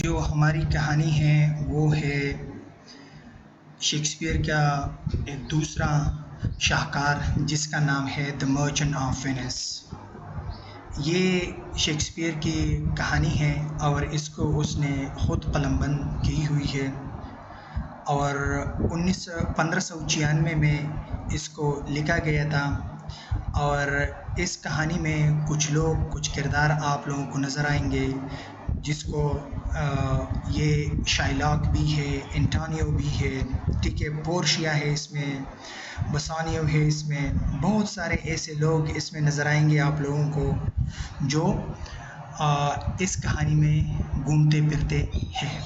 جو ہماری کہانی ہے وہ ہے شیکسپیئر کا ایک دوسرا شاہکار جس کا نام ہے دی مرچنٹ آف وینس۔ یہ شیکسپیئر کی کہانی ہے اور اس کو اس نے خود قلم بند کی ہوئی ہے اور 1596 میں اس کو لکھا گیا تھا۔ اور اس کہانی میں کچھ کردار آپ لوگوں کو نظر آئیں گے جس کو یہ شائلاک بھی ہے، انٹانیو بھی ہے، ٹھیک ہے، پورشیا ہے، اس میں بسانیو ہے، اس میں بہت سارے ایسے لوگ اس میں نظر آئیں گے آپ لوگوں کو جو اس کہانی میں گھومتے پھرتے ہیں۔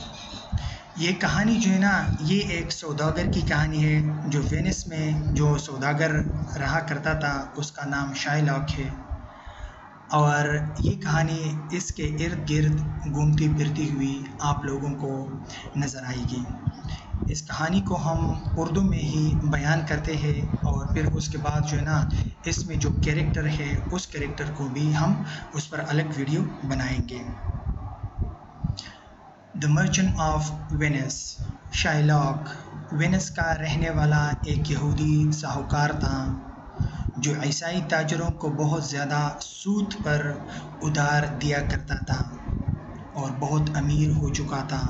یہ کہانی جو ہے نا، یہ ایک سوداگر کی کہانی ہے جو وینس میں جو سوداگر رہا کرتا تھا اس کا نام شائلاک ہے، اور یہ کہانی اس کے ارد گرد گھومتی پھرتی ہوئی آپ لوگوں کو نظر آئے گی۔ اس کہانی کو ہم اردو میں ہی بیان کرتے ہیں اور پھر اس کے بعد جو ہے نا اس میں جو کیریکٹر ہے اس کیریکٹر کو بھی ہم اس پر الگ ویڈیو بنائیں گے۔ دی مرچنٹ آف وینس۔ شائلاک وینس کا رہنے والا ایک یہودی ساہوکار تھا جو عیسائی تاجروں کو بہت زیادہ سود پر ادھار دیا کرتا تھا اور بہت امیر ہو چکا تھا۔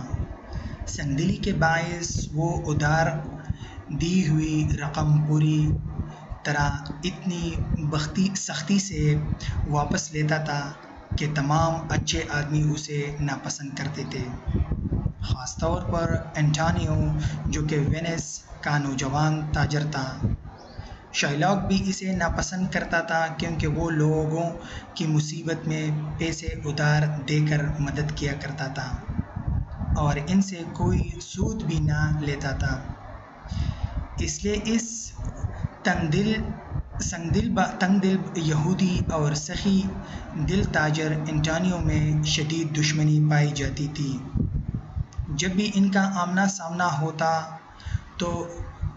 سنگدلی کے باعث وہ ادھار دی ہوئی رقم پوری طرح اتنی سختی سے واپس لیتا تھا کہ تمام اچھے آدمی اسے ناپسند کرتے تھے، خاص طور پر انٹانیو جو کہ وینس کا نوجوان تاجر تھا۔ شائلاک بھی اسے ناپسند کرتا تھا کیونکہ وہ لوگوں کی مصیبت میں پیسے ادھار دے کر مدد کیا کرتا تھا اور ان سے کوئی سود بھی نہ لیتا تھا۔ اس لیے اس تنگ دل یہودی اور سخی دل تاجر انٹانیو میں شدید دشمنی پائی جاتی تھی۔ جب بھی ان کا آمنا سامنا ہوتا تو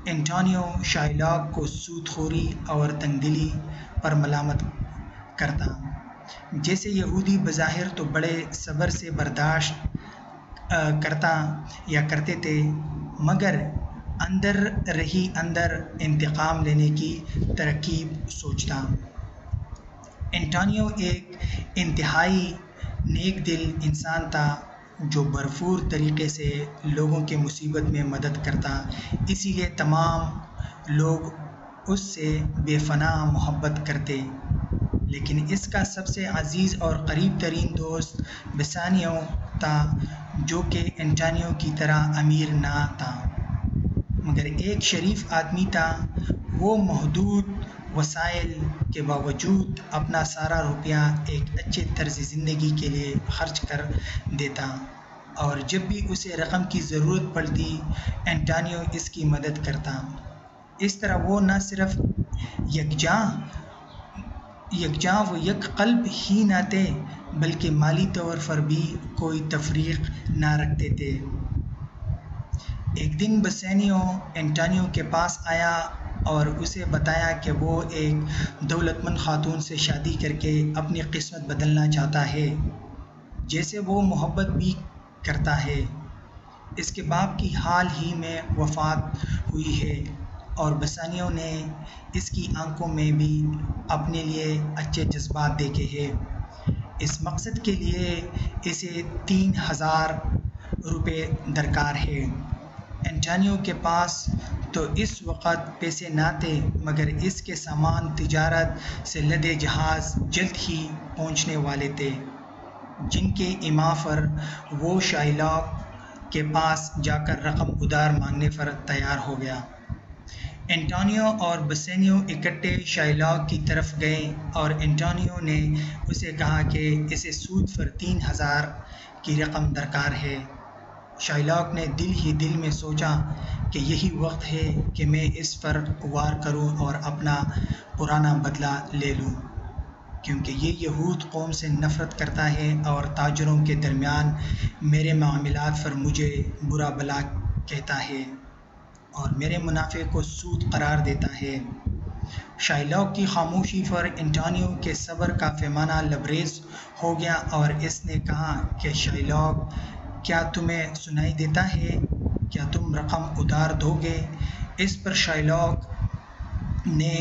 انٹانیو شائلاک کو سود خوری اور تنگ دلی پر ملامت کرتا، جیسے یہودی بظاہر تو بڑے صبر سے برداشت کرتے تھے مگر اندر انتقام لینے کی ترکیب سوچتا۔ انٹانیو ایک انتہائی نیک دل انسان تھا جو بھرپور طریقے سے لوگوں کے مصیبت میں مدد کرتا، اسی لیے تمام لوگ اس سے بے پناہ محبت کرتے۔ لیکن اس کا سب سے عزیز اور قریب ترین دوست بسانیو تھا جو کہ انٹانیو کی طرح امیر نہ تھا مگر ایک شریف آدمی تھا۔ وہ محدود وسائل کے باوجود اپنا سارا روپیہ ایک اچھے طرز زندگی کے لیے خرچ کر دیتا اور جب بھی اسے رقم کی ضرورت پڑتی انٹانیو اس کی مدد کرتا۔ اس طرح وہ نہ صرف یکجاں و یک قلب ہی نہ تھے بلکہ مالی طور پر بھی کوئی تفریق نہ رکھتے تھے۔ ایک دن بسانیو انٹانیو کے پاس آیا اور اسے بتایا کہ وہ ایک دولت مند خاتون سے شادی کر کے اپنی قسمت بدلنا چاہتا ہے جیسے وہ محبت بھی کرتا ہے۔ اس کے باپ کی حال ہی میں وفات ہوئی ہے اور بسانیو نے اس کی آنکھوں میں بھی اپنے لیے اچھے جذبات دیکھے ہیں۔ اس مقصد کے لیے اسے 3000 روپے درکار ہے۔ انٹانیو کے پاس تو اس وقت پیسے نہ تھے مگر اس کے سامان تجارت سے لدے جہاز جلد ہی پہنچنے والے تھے جن کے ایما پر وہ شائلاک کے پاس جا کر رقم ادھار مانگنے پر تیار ہو گیا۔ انٹانیو اور بسانیو اکٹھے شائلاک کی طرف گئے اور انٹانیو نے اسے کہا کہ اسے سود پر 3000 کی رقم درکار ہے۔ شائلاک نے دل ہی دل میں سوچا کہ یہی وقت ہے کہ میں اس پر وار کروں اور اپنا پرانا بدلہ لے لوں، کیونکہ یہ یہود قوم سے نفرت کرتا ہے اور تاجروں کے درمیان میرے معاملات پر مجھے برا بھلا کہتا ہے اور میرے منافع کو سود قرار دیتا ہے۔ شائلاک کی خاموشی پر انٹانیو کے صبر کا پیمانہ لبریز ہو گیا اور اس نے کہا کہ شائلاک کیا تمہیں سنائی دیتا ہے؟ کیا تم رقم ادھار دو گے؟ اس پر شائلاک نے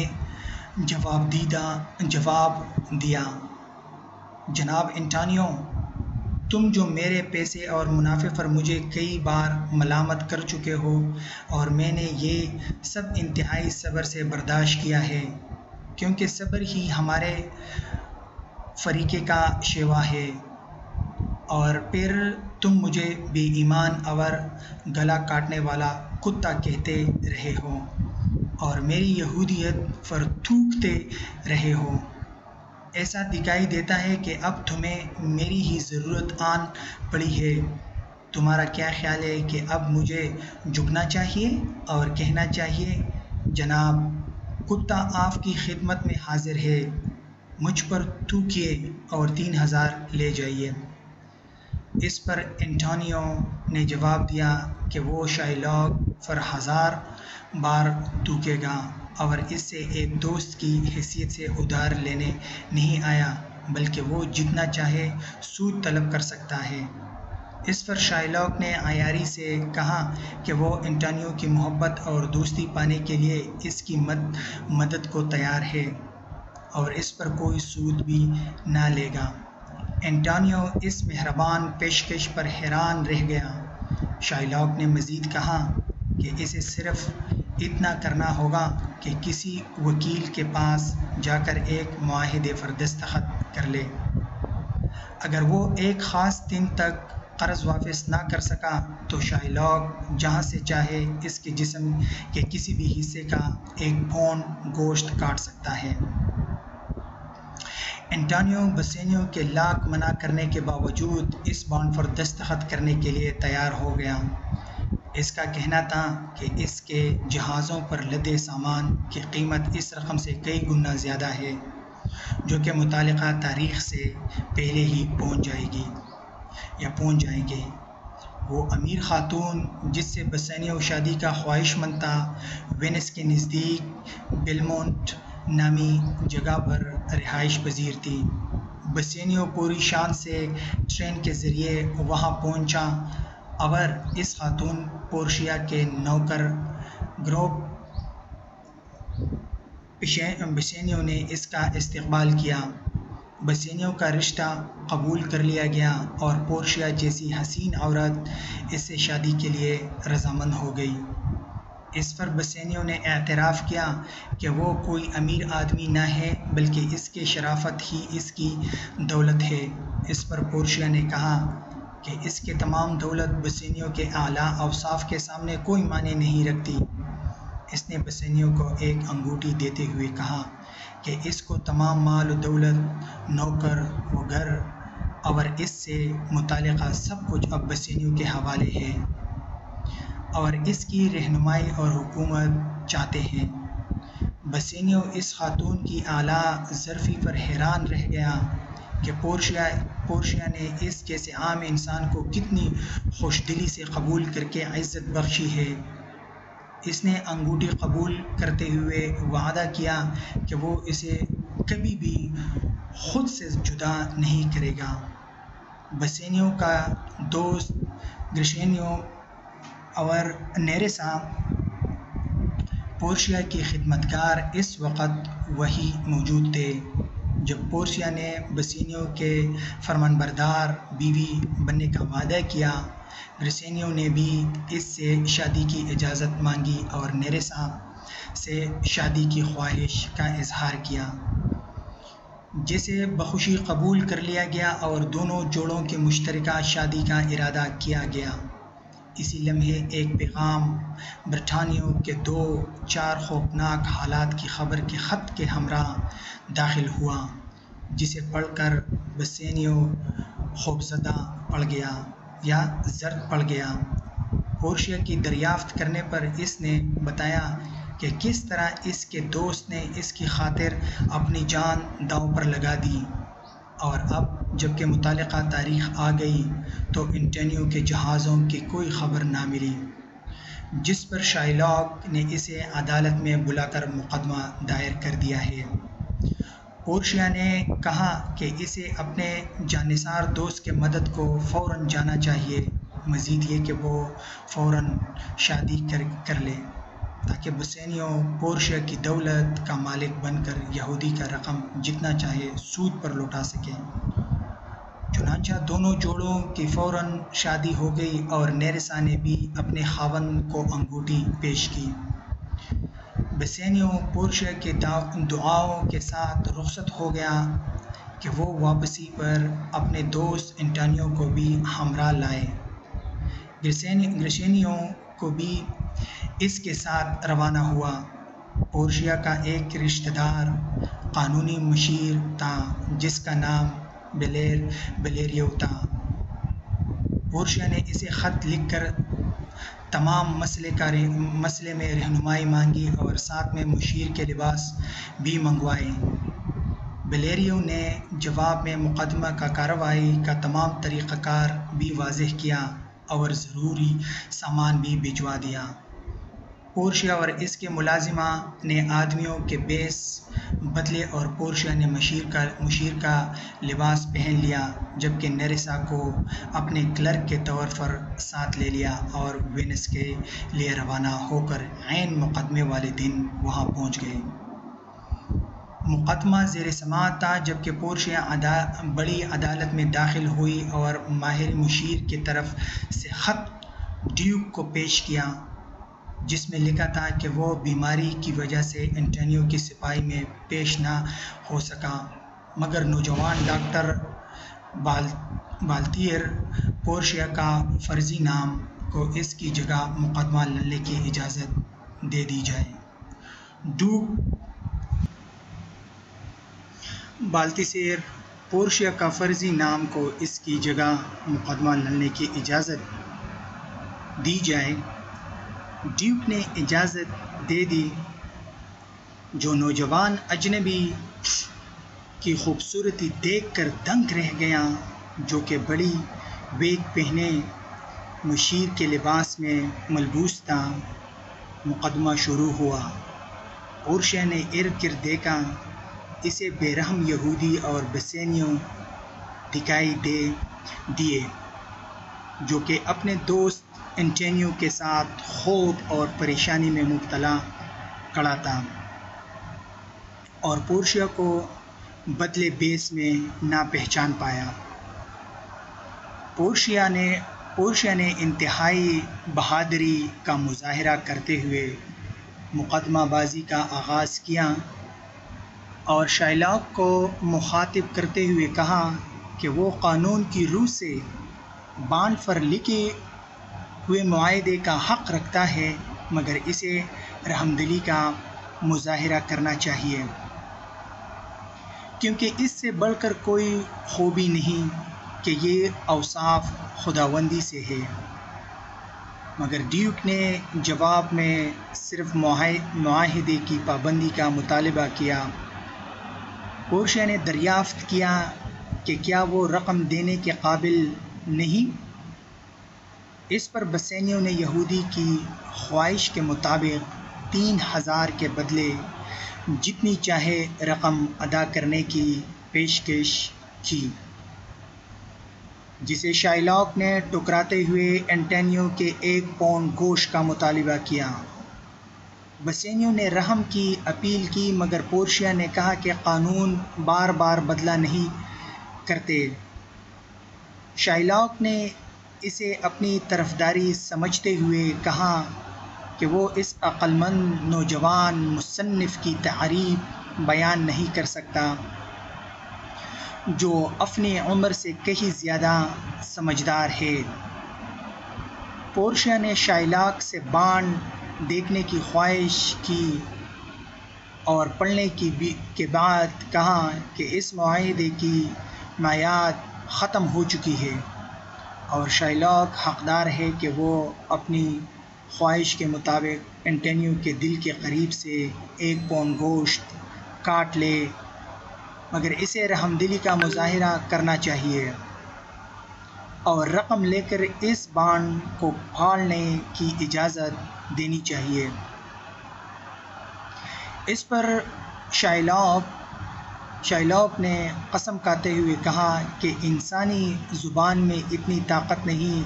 جواب دیا، جناب انٹانیو، تم جو میرے پیسے اور منافع پر مجھے کئی بار ملامت کر چکے ہو، اور میں نے یہ سب انتہائی صبر سے برداشت کیا ہے، کیونکہ صبر ہی ہمارے فریقے کا شیوا ہے، اور پھر تم مجھے بے ایمان اور گلا کاٹنے والا کتا کہتے رہے ہو اور میری یہودیت پر تھوکتے رہے ہو۔ ایسا دکھائی دیتا ہے کہ اب تمہیں میری ہی ضرورت آن پڑی ہے۔ تمہارا کیا خیال ہے کہ اب مجھے جھکنا چاہیے اور کہنا چاہیے، جناب، کتا آپ کی خدمت میں حاضر ہے، مجھ پر تھوکیے اور 3000 لے جائیے؟ اس پر انٹانیو نے جواب دیا کہ وہ شائلاک پر 1000 بار تھوکے گا، اور اس سے ایک دوست کی حیثیت سے ادھار لینے نہیں آیا، بلکہ وہ جتنا چاہے سود طلب کر سکتا ہے۔ اس پر شائلاک نے عیاری سے کہا کہ وہ انٹانیو کی محبت اور دوستی پانے کے لیے اس کی مدد کو تیار ہے، اور اس پر کوئی سود بھی نہ لے گا۔ انٹانیو اس مہربان پیشکش پر حیران رہ گیا۔ شائلاک نے مزید کہا کہ اسے صرف اتنا کرنا ہوگا کہ کسی وکیل کے پاس جا کر ایک معاہدے پر دستخط کر لے۔ اگر وہ ایک خاص دن تک قرض واپس نہ کر سکا تو شائلاک جہاں سے چاہے اس کے جسم کے کسی بھی حصے کا 1 پاؤنڈ گوشت کاٹ سکتا ہے۔ انٹانیو بسینیو کے لاکھ منع کرنے کے باوجود اس بانڈ پر دستخط کرنے کے لیے تیار ہو گیا۔ اس کا کہنا تھا کہ اس کے جہازوں پر لدے سامان کی قیمت اس رقم سے کئی گنا زیادہ ہے، جو کہ متعلقہ تاریخ سے پہلے ہی پہنچ جائیں گے۔ وہ امیر خاتون جس سے بسینیو شادی کا خواہش مند تھا، وینس کے نزدیک بیلمونٹ نامی جگہ پر رہائش پذیر تھی۔ بسینیو پوری شان سے ٹرین کے ذریعے وہاں پہنچا، اور اس خاتون پورشیا کے نوکر گروپ بسینیو نے اس کا استقبال کیا۔ بسینیو کا رشتہ قبول کر لیا گیا، اور پورشیا جیسی حسین عورت اس سے شادی کے لیے رضامند ہو گئی۔ اس پر بسینیو نے اعتراف کیا کہ وہ کوئی امیر آدمی نہ ہے، بلکہ اس کی شرافت ہی اس کی دولت ہے۔ اس پر پورشیا نے کہا کہ اس کے تمام دولت بسینیو کے اعلیٰ اوصاف کے سامنے کوئی معنی نہیں رکھتی۔ اس نے بسینیو کو ایک انگوٹھی دیتے ہوئے کہا کہ اس کو تمام مال و دولت، نوکر و گھر اور اس سے متعلقہ سب کچھ اب بسینیو کے حوالے ہے، اور اس کی رہنمائی اور حکومت چاہتے ہیں۔ بسینیو اس خاتون کی اعلیٰ ظرفی پر حیران رہ گیا کہ پورشیا نے اس جیسے عام انسان کو کتنی خوش دلی سے قبول کر کے عزت بخشی ہے۔ اس نے انگوٹھی قبول کرتے ہوئے وعدہ کیا کہ وہ اسے کبھی بھی خود سے جدا نہیں کرے گا۔ بسینیو کا دوست گریشینیو اور نیریسا، پورشیا کی خدمتگار، اس وقت وہیں موجود تھے۔ جب پورشیا نے بسینیو کے فرمانبردار بیوی بننے کا وعدہ کیا، گریسینیو نے بھی اس سے شادی کی اجازت مانگی اور نیریسا سے شادی کی خواہش کا اظہار کیا، جسے بخوشی قبول کر لیا گیا اور دونوں جوڑوں کی مشترکہ شادی کا ارادہ کیا گیا۔ اسی لمحے ایک پیغام برٹانیوں کے 2-4 خوفناک حالات کی خبر کے خط کے ہمراہ داخل ہوا، جسے پڑھ کر بسینیو خوفزدہ پڑ گیا یا زرد پڑ گیا۔ پورشیا کی دریافت کرنے پر اس نے بتایا کہ کس طرح اس کے دوست نے اس کی خاطر اپنی جان داؤ پر لگا دی، اور اب جب کہ متعلقہ تاریخ آ گئی تو انٹانیو کے جہازوں کی کوئی خبر نہ ملی، جس پر شائلاک نے اسے عدالت میں بلا کر مقدمہ دائر کر دیا ہے۔ پورشیا نے کہا کہ اسے اپنے جانثار دوست کے مدد کو فوراً جانا چاہیے، مزید یہ کہ وہ فوراً شادی کر لے تاکہ بسینیو پورشیا کی دولت کا مالک بن کر یہودی کا رقم جتنا چاہے سود پر لوٹا سکے۔ چنانچہ دونوں جوڑوں کی فوراً شادی ہو گئی اور نیرسا نے بھی اپنے خاوند کو انگوٹھی پیش کی۔ بسینیو پورشیا کے دعاؤں کے ساتھ رخصت ہو گیا کہ وہ واپسی پر اپنے دوست انٹانیو کو بھی ہمراہ لائے۔ گرسینیو کو بھی اس کے ساتھ روانہ ہوا۔ پورشیا کا ایک رشتہ دار قانونی مشیر تھا جس کا نام بلیریو تھا۔ پورشیا نے اسے خط لکھ کر تمام مسئلے میں رہنمائی مانگی اور ساتھ میں مشیر کے لباس بھی منگوائے۔ بلیریو نے جواب میں مقدمہ کا کارروائی کا تمام طریقہ کار بھی واضح کیا اور ضروری سامان بھی بھجوا دیا۔ پورشیا اور اس کے ملازمہ نے آدمیوں کے بیس بدلے اور پورشیا نے مشیر کا لباس پہن لیا، جبکہ نیرسا کو اپنے کلرک کے طور پر ساتھ لے لیا اور وینس کے لیے روانہ ہو کر عین مقدمے والے دن وہاں پہنچ گئے۔ مقدمہ زیر سماعت تھا جبکہ پورشیا بڑی عدالت میں داخل ہوئی اور ماہر مشیر کی طرف سے خط ڈیوک کو پیش کیا، جس میں لکھا تھا کہ وہ بیماری کی وجہ سے انٹانیو کی سپاہی میں پیش نہ ہو سکا، مگر نوجوان ڈاکٹر بالتیر پورشیا کا فرضی نام کو اس کی جگہ مقدمہ لڑنے کی اجازت دے دی جائے۔ ڈوک بالتیسیر پورشیا کا فرضی نام کو اس کی جگہ مقدمہ لڑنے کی اجازت دی جائے۔ ڈیوک نے اجازت دے دی۔ جو نوجوان اجنبی کی خوبصورتی دیکھ کر دنگ رہ گیا، جو کہ بڑی ویگ پہنے مشیر کے لباس میں ملبوس تھا۔ مقدمہ شروع ہوا۔ پورشیا نے ارد گرد دیکھا۔ اسے بے رحم یہودی اور بسینیو دکھائی دیے، جو کہ اپنے دوست انٹانیو کے ساتھ خوف اور پریشانی میں مبتلا کھڑا تھا اور پورشیا کو بدلے بیس میں نہ پہچان پایا۔ پورشیا نے انتہائی بہادری کا مظاہرہ کرتے ہوئے مقدمہ بازی کا آغاز کیا اور شائلاک کو مخاطب کرتے ہوئے کہا کہ وہ قانون کی روح سے بانڈ پر لکھے ہوئے معاہدے کا حق رکھتا ہے، مگر اسے رحمدلی کا مظاہرہ کرنا چاہیے، کیونکہ اس سے بڑھ کر کوئی خوبی نہیں کہ یہ اوصاف خداوندی سے ہے۔ مگر ڈیوک نے جواب میں صرف معاہدے کی پابندی کا مطالبہ کیا۔ پورشیا نے دریافت کیا کہ کیا وہ رقم دینے کے قابل نہیں؟ اس پر بسینیو نے یہودی کی خواہش کے مطابق 3000 کے بدلے جتنی چاہے رقم ادا کرنے کی پیشکش کی، جسے شائلاک نے ٹھکراتے ہوئے انٹانیو کے 1 پاؤنڈ گوشت کا مطالبہ کیا۔ بسینیو نے رحم کی اپیل کی، مگر پورشیا نے کہا کہ قانون بار بار بدلہ نہیں کرتے۔ شائلاک نے اسے اپنی طرفداری سمجھتے ہوئے کہا کہ وہ اس عقل مند نوجوان مصنف کی تعریف بیان نہیں کر سکتا، جو اپنی عمر سے کہیں زیادہ سمجھدار ہے۔ پورشیا نے شائلاک سے بانڈ دیکھنے کی خواہش کی اور پڑھنے کے بعد کہا کہ اس معاہدے کی میعاد ختم ہو چکی ہے اور شائلاک حقدار ہے کہ وہ اپنی خواہش کے مطابق انٹانیو کے دل کے قریب سے 1 پاؤنڈ گوشت کاٹ لے، مگر اسے رحمدلی کا مظاہرہ کرنا چاہیے اور رقم لے کر اس بانڈ کو پھاڑنے کی اجازت دینی چاہیے۔ اس پر شائلاک نے قسم کھاتے ہوئے کہا کہ انسانی زبان میں اتنی طاقت نہیں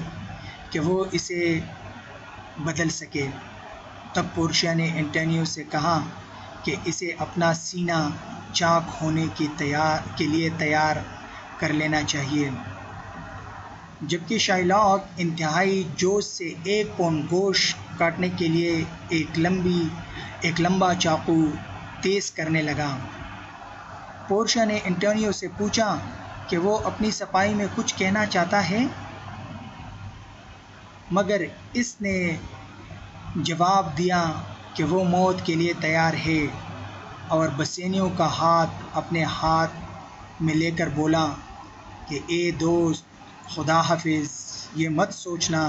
کہ وہ اسے بدل سکے۔ تب پورشیا نے اینٹونیو سے کہا کہ اسے اپنا سینہ چاک ہونے کے لیے تیار کر لینا چاہیے، جبکہ شائلاک انتہائی جوش سے 1 پاؤنڈ گوشت کاٹنے کے لیے ایک لمبا چاقو تیز کرنے لگا۔ پورشیا نے اینٹونیو سے پوچھا کہ وہ اپنی صفائی میں کچھ کہنا چاہتا ہے، مگر اس نے جواب دیا کہ وہ موت کے لیے تیار ہے، اور بسینیو کا ہاتھ اپنے ہاتھ میں لے کر بولا کہ اے دوست، خدا حافظ، یہ مت سوچنا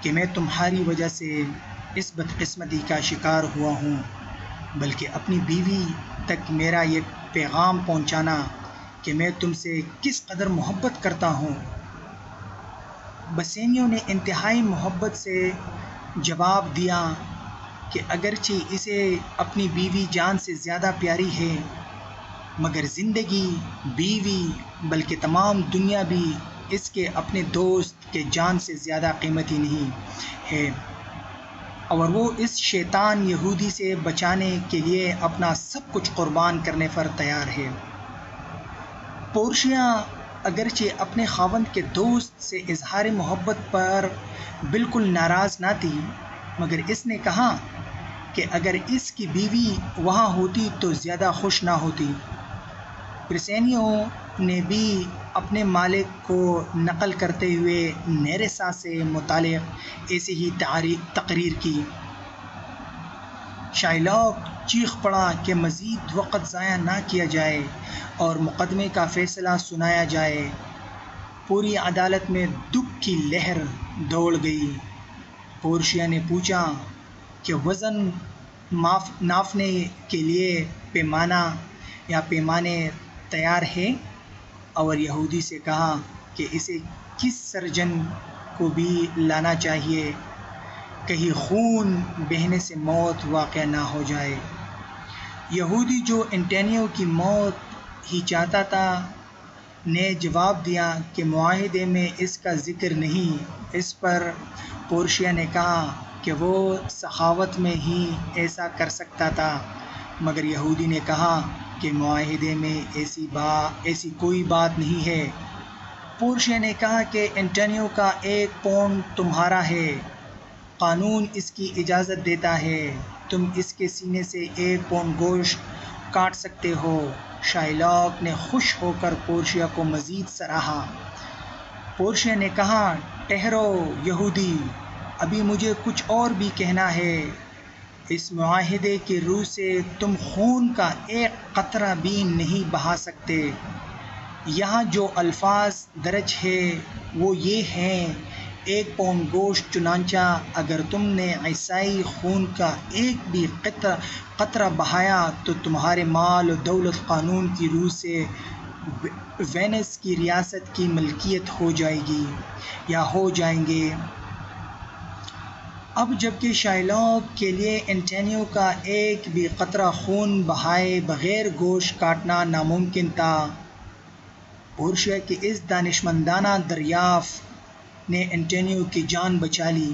کہ میں تمہاری وجہ سے اس بدقسمتی کا شکار ہوا ہوں، بلکہ اپنی بیوی تک میرا یہ پیغام پہنچانا کہ میں تم سے کس قدر محبت کرتا ہوں۔ بسینیو نے انتہائی محبت سے جواب دیا کہ اگرچہ اسے اپنی بیوی جان سے زیادہ پیاری ہے، مگر زندگی، بیوی، بلکہ تمام دنیا بھی اس کے اپنے دوست کے جان سے زیادہ قیمتی نہیں ہے، اور وہ اس شیطان یہودی سے بچانے کے لیے اپنا سب کچھ قربان کرنے پر تیار ہے۔ پورشیا اگرچہ اپنے خاوند کے دوست سے اظہار محبت پر بالکل ناراض نہ تھی، مگر اس نے کہا کہ اگر اس کی بیوی وہاں ہوتی تو زیادہ خوش نہ ہوتی۔ پرسینیو نے بھی اپنے مالک کو نقل کرتے ہوئے نیریسا سے متعلق ایسی ہی تقریر کی۔ شائلاک چیخ پڑا کہ مزید وقت ضائع نہ کیا جائے اور مقدمے کا فیصلہ سنایا جائے۔ پوری عدالت میں دکھ کی لہر دوڑ گئی۔ پورشیا نے پوچھا کہ وزن ناپنے کے لیے پیمانے تیار ہے، اور یہودی سے کہا کہ اسے کس سرجن کو بھی لانا چاہیے، کہیں خون بہنے سے موت واقع نہ ہو جائے۔ یہودی جو اینٹونیو کی موت ہی چاہتا تھا نے جواب دیا کہ معاہدے میں اس کا ذکر نہیں۔ اس پر پورشیا نے کہا کہ وہ سخاوت میں ہی ایسا کر سکتا تھا، مگر یہودی نے کہا کہ معاہدے میں ایسی کوئی بات نہیں ہے۔ پورشیا نے کہا کہ اینٹونیو کا 1 پاؤنڈ تمہارا ہے، قانون اس کی اجازت دیتا ہے، تم اس کے سینے سے 1 پاؤنڈ گوشت کاٹ سکتے ہو۔ شائلاک نے خوش ہو کر پورشیا کو مزید سراہا۔ پورشیا نے کہا، ٹھہرو یہودی، ابھی مجھے کچھ اور بھی کہنا ہے۔ اس معاہدے کی روح سے تم خون کا 1 قطرہ بھی نہیں بہا سکتے۔ یہاں جو الفاظ درج ہے وہ یہ ہیں، 1 پاؤنڈ گوشت، چنانچہ اگر تم نے عیسائی خون کا 1 بھی قطرہ بہایا تو تمہارے مال و دولت قانون کی روح سے وینس کی ریاست کی ملکیت ہو جائے گی یا ہو جائیں گے۔ اب جبکہ شائلاک کے لیے اینٹونیو کا 1 بھی قطرہ خون بہائے بغیر گوشت کاٹنا ناممکن تھا، پورشیا کی اس دانشمندانہ دریافت نے اینٹونیو کی جان بچا لی۔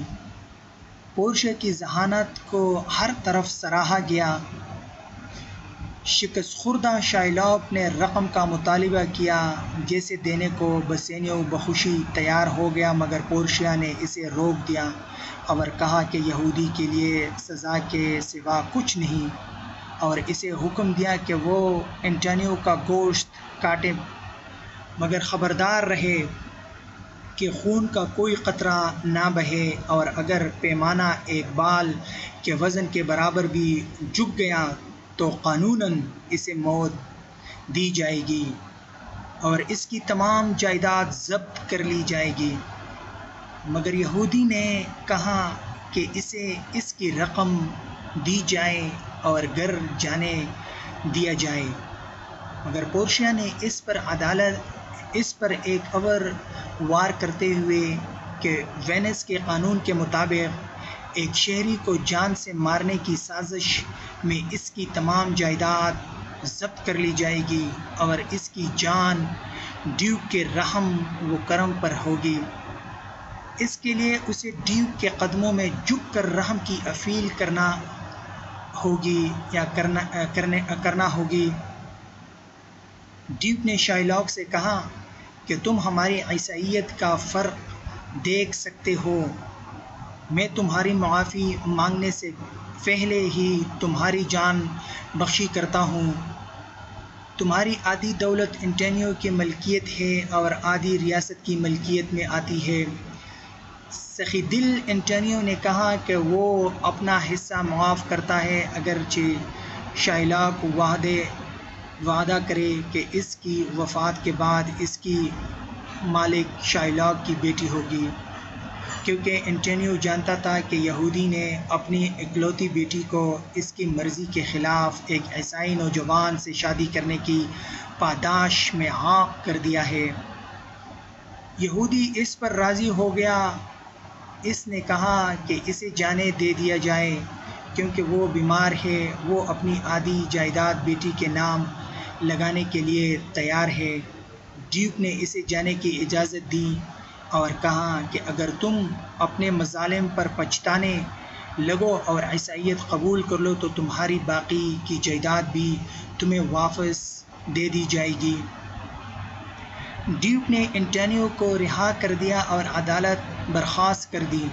پورشیا کی ذہانت کو ہر طرف سراہا گیا۔ شکست خوردہ شائلاک نے رقم کا مطالبہ کیا جیسے دینے کو بسینیو بخوشی تیار ہو گیا، مگر پورشیا نے اسے روک دیا اور کہا کہ یہودی کے لیے سزا کے سوا کچھ نہیں، اور اسے حکم دیا کہ وہ اینٹونیو کا گوشت کاٹے، مگر خبردار رہے کہ خون کا کوئی قطرہ نہ بہے، اور اگر پیمانہ 1 بال کے وزن کے برابر بھی جھک گیا تو قانوناً اسے موت دی جائے گی اور اس کی تمام جائیداد ضبط کر لی جائے گی۔ مگر یہودی نے کہا کہ اسے اس کی رقم دی جائے اور گھر جانے دیا جائے، مگر پورشیا نے اس پر ایک اور وار کرتے ہوئے کہ وینس کے قانون کے مطابق ایک شہری کو جان سے مارنے کی سازش میں اس کی تمام جائیداد ضبط کر لی جائے گی اور اس کی جان ڈیوک کے رحم و کرم پر ہوگی۔ اس کے لیے اسے ڈیوک کے قدموں میں جھک کر رحم کی اپیل کرنا ہوگی یا کرنا ہوگی۔ ڈیوک نے شائلاک سے کہا کہ تم ہماری عیسائیت کا فرق دیکھ سکتے ہو، میں تمہاری معافی مانگنے سے پہلے ہی تمہاری جان بخشی کرتا ہوں۔ تمہاری آدھی دولت انٹینیو کی ملکیت ہے اور آدھی ریاست کی ملکیت میں آتی ہے۔ سخی دل انٹینیو نے کہا کہ وہ اپنا حصہ معاف کرتا ہے، اگرچہ شائلاک وعدہ کرے کہ اس کی وفات کے بعد اس کی مالک شائلاک کی بیٹی ہوگی، کیونکہ انٹینیو جانتا تھا کہ یہودی نے اپنی اکلوتی بیٹی کو اس کی مرضی کے خلاف ایک عیسائی نوجوان سے شادی کرنے کی پاداش میں عاق کر دیا ہے۔ یہودی اس پر راضی ہو گیا۔ اس نے کہا کہ اسے جانے دے دیا جائے کیونکہ وہ بیمار ہے۔ وہ اپنی آدھی جائیداد بیٹی کے نام لگانے کے لیے تیار ہے۔ ڈیوک نے اسے جانے کی اجازت دی اور کہا کہ اگر تم اپنے مظالم پر پچھتانے لگو اور عیسائیت قبول کر لو تو تمہاری باقی کی جائیداد بھی تمہیں واپس دے دی جائے گی۔ ڈیوک نے انٹینیو کو رہا کر دیا اور عدالت برخاست کر دی۔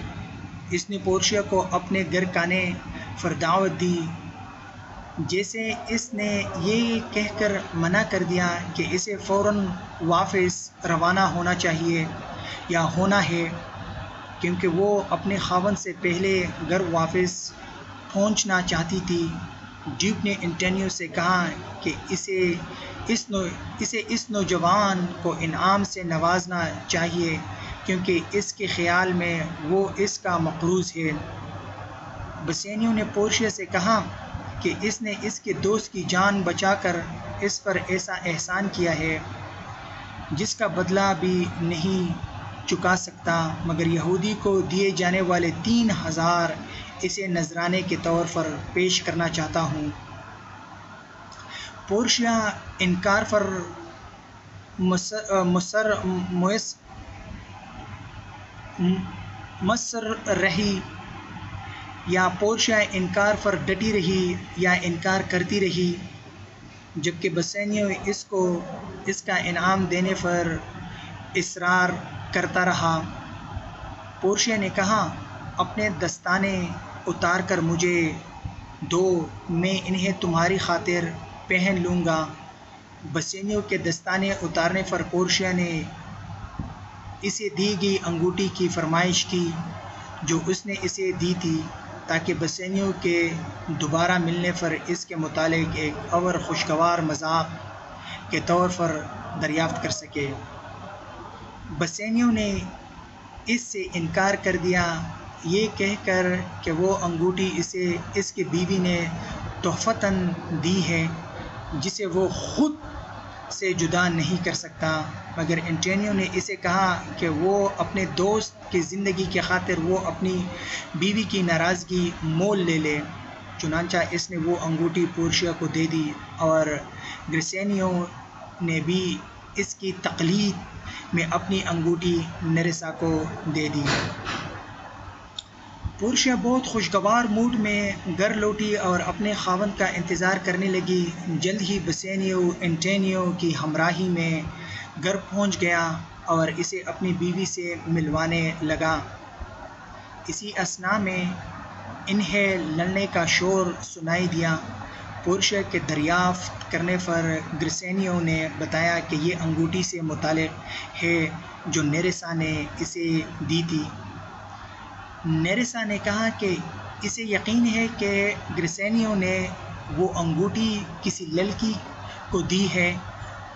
اس نے پورشیا کو اپنے گرکانے پر دعوت دی، جیسے اس نے یہ کہہ کر منع کر دیا کہ اسے فوراً واپس روانہ ہونا چاہیے یا ہونا ہے، کیونکہ وہ اپنے خاوند سے پہلے گھر واپس پہنچنا چاہتی تھی۔ ڈیوک نے انٹینیو سے کہا کہ اسے اس نوجوان کو انعام سے نوازنا چاہیے کیونکہ اس کے خیال میں وہ اس کا مقروض ہے۔ بسینیو نے پورشیا سے کہا کہ اس نے اس کے دوست کی جان بچا کر اس پر ایسا احسان کیا ہے جس کا بدلہ بھی نہیں چکا سکتا، مگر یہودی کو دیے جانے والے 3000 اسے نذرانے کے طور پر پیش کرنا چاہتا ہوں۔ پورشیا انکار پر مصر رہی یا پورشیا انکار پر ڈٹی رہی یا انکار کرتی رہی، جبکہ بسینیو اس کا انعام دینے پر اصرار کرتا رہا۔ پورشیا نے کہا اپنے دستانے اتار کر مجھے دو، میں انہیں تمہاری خاطر پہن لوں گا۔ بسینیو کے دستانے اتارنے پر پورشیا نے اسے دی گئی انگوٹھی کی فرمائش کی جو اس نے اسے دی تھی تاکہ بسینیو کے دوبارہ ملنے پر اس کے متعلق ایک اور خوشگوار مذاق کے طور پر دریافت کر سکے۔ بسینیو نے اس سے انکار کر دیا، یہ کہہ کر کہ وہ انگوٹھی اسے اس کی بیوی نے تحفتاً دی ہے جسے وہ خود سے جدا نہیں کر سکتا، مگر انٹینیو نے اسے کہا کہ وہ اپنے دوست کی زندگی کی خاطر وہ اپنی بیوی کی ناراضگی مول لے لے۔ چنانچہ اس نے وہ انگوٹھی پورشیا کو دے دی اور گرسینیو نے بھی اس کی تقلید میں اپنی انگوٹھی نیرسا کو دے دی۔ پورشیا بہت خوشگوار موڈ میں گھر لوٹی اور اپنے خاوند کا انتظار کرنے لگی۔ جلد ہی بسینیو انٹینیو کی ہمراہی میں گھر پہنچ گیا اور اسے اپنی بیوی سے ملوانے لگا۔ اسی اثناء میں انہیں لڑنے کا شور سنائی دیا۔ پورشیا کے دریافت کرنے پر گرسینیو نے بتایا کہ یہ انگوٹھی سے متعلق ہے جو نیرسا نے اسے دی تھی۔ نیرسا نے کہا کہ اسے یقین ہے کہ گرسینیو نے وہ انگوٹھی کسی لڑکی کو دی ہے۔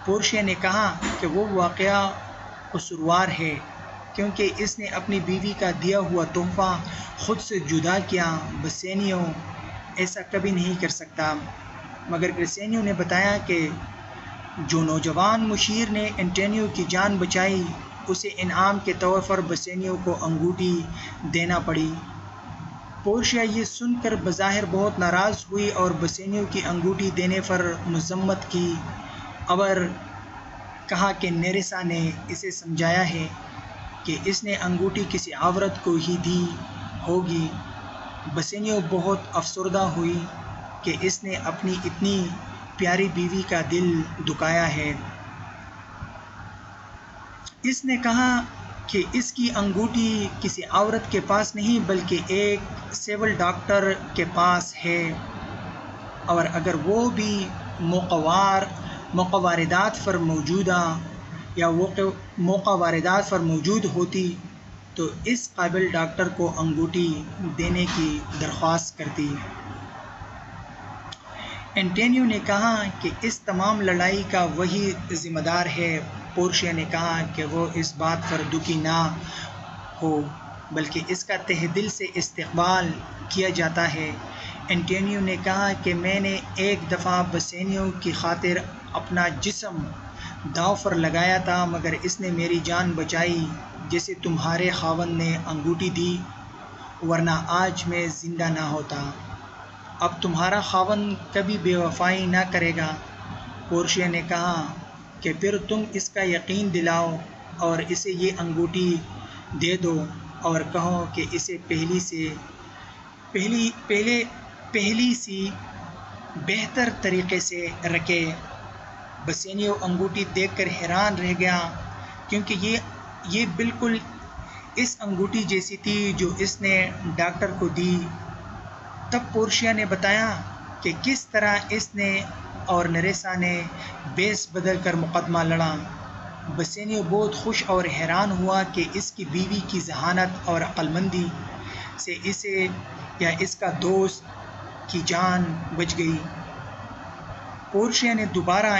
پورشیا نے کہا کہ وہ واقعہ قصوروار ہے کیونکہ اس نے اپنی بیوی کا دیا ہوا تحفہ خود سے جدا کیا۔ بسینیو ایسا کبھی نہیں کر سکتا، مگر گرسینیو نے بتایا کہ جو نوجوان مشیر نے انٹینیو کی جان بچائی اسے انعام کے طور پر بسینیو کو انگوٹھی دینا پڑی۔ پورشیا یہ سن کر بظاہر بہت ناراض ہوئی اور بسینیو کی انگوٹھی دینے پر مذمت کی اور کہا کہ نیرسا نے اسے سمجھایا ہے کہ اس نے انگوٹھی کسی عورت کو ہی دی ہوگی۔ بسینیو بہت افسردہ ہوئی کہ اس نے اپنی اتنی پیاری بیوی کا دل دکھایا ہے۔ اس نے کہا کہ اس کی انگوٹھی کسی عورت کے پاس نہیں بلکہ ایک سول ڈاکٹر کے پاس ہے، اور اگر وہ بھی موقع واردات پر موجود ہوتی تو اس قابل ڈاکٹر کو انگوٹھی دینے کی درخواست کرتی۔ اینٹونیو نے کہا کہ اس تمام لڑائی کا وہی ذمہ دار ہے۔ پورشیا نے کہا کہ وہ اس بات پر دکھی نہ ہو بلکہ اس کا تہ دل سے استقبال کیا جاتا ہے۔ اینٹونیو نے کہا کہ میں نے ایک دفعہ بسینیو کی خاطر اپنا جسم داؤ پر لگایا تھا مگر اس نے میری جان بچائی جسے تمہارے خاوند نے انگوٹھی دی، ورنہ آج میں زندہ نہ ہوتا۔ اب تمہارا خاوند کبھی بے وفائی نہ کرے گا۔ پورشیا نے کہا کہ پھر تم اس کا یقین دلاؤ اور اسے یہ انگوٹھی دے دو اور کہو کہ اسے پہلی سی بہتر طریقے سے رکھے۔ بسینیو انگوٹھی دیکھ کر حیران رہ گیا کیونکہ یہ بالکل اس انگوٹھی جیسی تھی جو اس نے ڈاکٹر کو دی۔ تب پورشیا نے بتایا کہ کس طرح اس نے اور نریسا نے بیس بدل کر مقدمہ لڑا۔ بسینیو بہت خوش اور حیران ہوا کہ اس کی بیوی کی ذہانت اور عقل مندی سے اسے یا اس کا دوست کی جان بچ گئی۔ پورشیا نے دوبارہ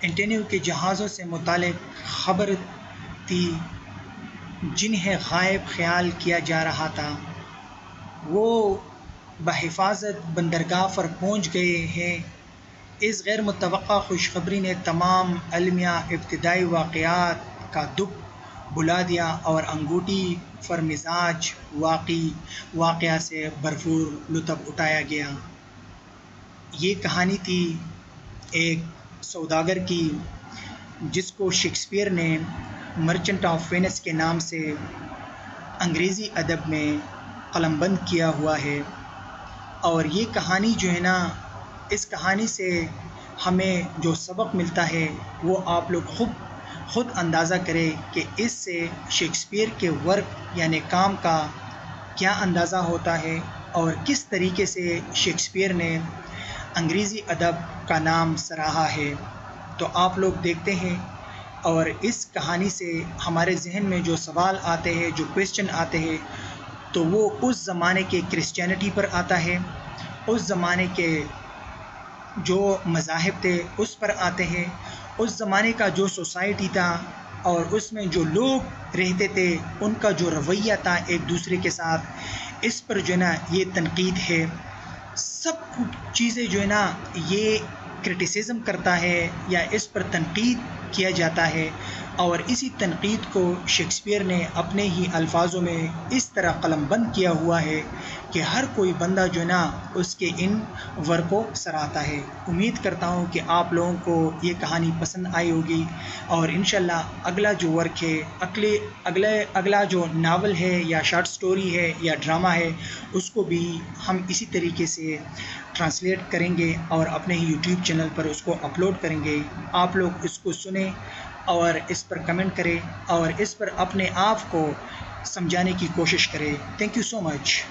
اینٹونیو کے جہازوں سے متعلق خبر دی جنہیں غائب خیال کیا جا رہا تھا۔ وہ بحفاظت بندرگاہ پر پہنچ گئے ہیں۔ اس غیر متوقع خوشخبری نے تمام عالمیہ ابتدائی واقعات کا دکھ بھلا دیا اور انگوٹھی پر مزاج واقعہ سے بھرپور لطف اٹھایا گیا۔ یہ کہانی تھی ایک سوداگر کی جس کو شیکسپیئر نے مرچنٹ آف وینس کے نام سے انگریزی ادب میں قلم بند کیا ہوا ہے۔ اور یہ کہانی جو ہے نا، اس کہانی سے ہمیں جو سبق ملتا ہے وہ آپ لوگ خود اندازہ کریں کہ اس سے شیکسپیئر کے ورک یعنی کام کا کیا اندازہ ہوتا ہے اور کس طریقے سے شیکسپیئر نے انگریزی ادب کا نام سراہا ہے۔ تو آپ لوگ دیکھتے ہیں اور اس کہانی سے ہمارے ذہن میں جو سوال آتے ہیں، جو کویسچن آتے ہیں، تو وہ اس زمانے کے کرسچینٹی پر آتا ہے، اس زمانے کے جو مذاہب تھے اس پر آتے ہیں، اس زمانے کا جو سوسائٹی تھا اور اس میں جو لوگ رہتے تھے ان کا جو رویہ تھا ایک دوسرے کے ساتھ، اس پر جو ہے نا یہ تنقید ہے۔ سب کچھ چیزیں جو ہے نا یہ کرٹیسزم کرتا ہے یا اس پر تنقید کیا جاتا ہے، اور اسی تنقید کو شیکسپیئر نے اپنے ہی الفاظوں میں اس طرح قلم بند کیا ہوا ہے کہ ہر کوئی بندہ جو نا اس کے ان ورک کو سراہتا ہے۔ امید کرتا ہوں کہ آپ لوگوں کو یہ کہانی پسند آئی ہوگی، اور انشاءاللہ اگلا جو ورک ہے، اگلا جو ناول ہے یا شارٹ سٹوری ہے یا ڈرامہ ہے، اس کو بھی ہم اسی طریقے سے ٹرانسلیٹ کریں گے اور اپنے ہی یوٹیوب چینل پر اس کو اپلوڈ کریں گے۔ آپ لوگ اس کو سنیں اور اس پر کمنٹ کریں اور اس پر اپنے آپ کو سمجھانے کی کوشش کریں۔ Thank you so much.